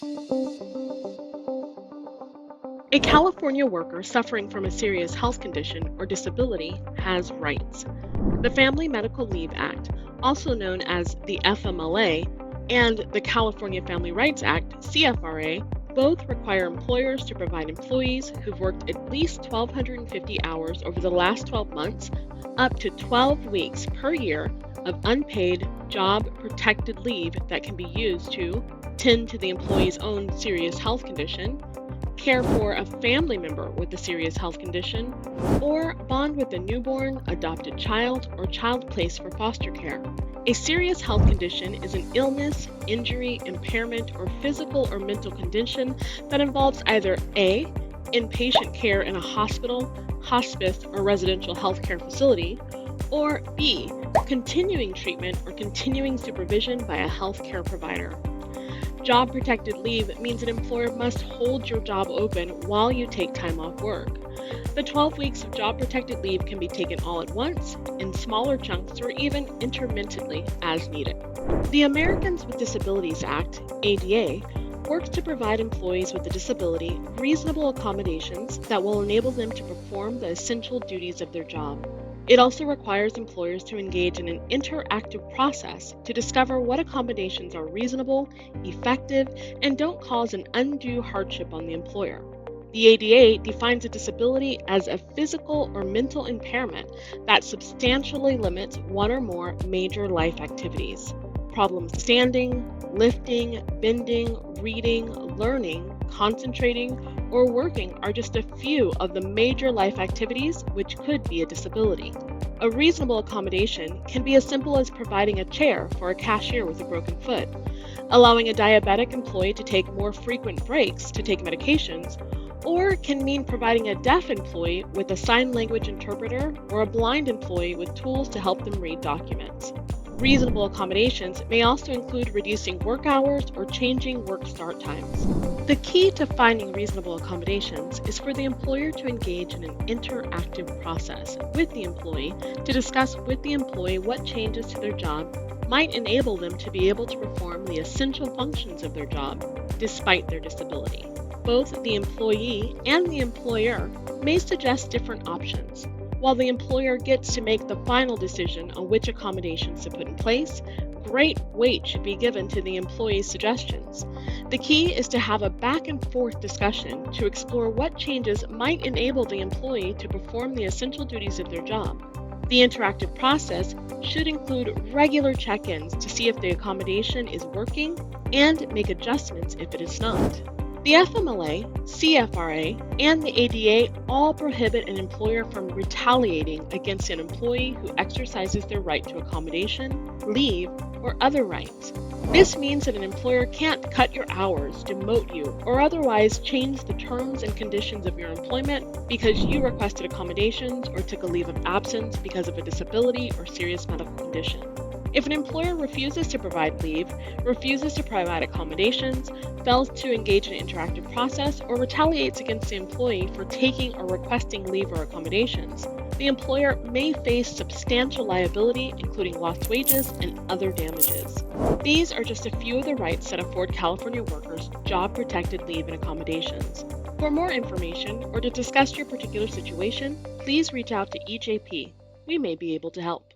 A California worker suffering from a serious health condition or disability has rights. The Family Medical Leave Act, also known as the FMLA, and the California Family Rights Act, CFRA, both require employers to provide employees who've worked at least 1,250 hours over the last 12 months up to 12 weeks per year of unpaid job protected leave that can be used to tend to the employee's own serious health condition, care for a family member with a serious health condition, or bond with a newborn, adopted child, or child placed for foster care. A serious health condition is an illness, injury, impairment, or physical or mental condition that involves either A, inpatient care in a hospital, hospice, or residential healthcare facility, or B, continuing treatment or continuing supervision by a healthcare provider. Job protected leave means an employer must hold your job open while you take time off work. The 12 weeks of job protected leave can be taken all at once, in smaller chunks, or even intermittently as needed. The Americans with Disabilities Act, ADA, works to provide employees with a disability reasonable accommodations that will enable them to perform the essential duties of their job. It also requires employers to engage in an interactive process to discover what accommodations are reasonable, effective, and don't cause an undue hardship on the employer. The ADA defines a disability as a physical or mental impairment that substantially limits one or more major life activities. Problems standing, lifting, bending, reading, learning, concentrating, or working are just a few of the major life activities which could be a disability. A reasonable accommodation can be as simple as providing a chair for a cashier with a broken foot, allowing a diabetic employee to take more frequent breaks to take medications, or can mean providing a deaf employee with a sign language interpreter or a blind employee with tools to help them read documents. Reasonable accommodations may also include reducing work hours or changing work start times. The key to finding reasonable accommodations is for the employer to engage in an interactive process with the employee to discuss with the employee what changes to their job might enable them to be able to perform the essential functions of their job despite their disability. Both the employee and the employer may suggest different options. While the employer gets to make the final decision on which accommodations to put in place, great weight should be given to the employee's suggestions. The key is to have a back and forth discussion to explore what changes might enable the employee to perform the essential duties of their job. The interactive process should include regular check-ins to see if the accommodation is working and make adjustments if it is not. The FMLA, CFRA, and the ADA all prohibit an employer from retaliating against an employee who exercises their right to accommodation, leave, or other rights. This means that an employer can't cut your hours, demote you, or otherwise change the terms and conditions of your employment because you requested accommodations or took a leave of absence because of a disability or serious medical condition. If an employer refuses to provide leave, refuses to provide accommodations, fails to engage in an interactive process, or retaliates against the employee for taking or requesting leave or accommodations, the employer may face substantial liability, including lost wages and other damages. These are just a few of the rights that afford California workers job-protected leave and accommodations. For more information or to discuss your particular situation, please reach out to EJP. We may be able to help.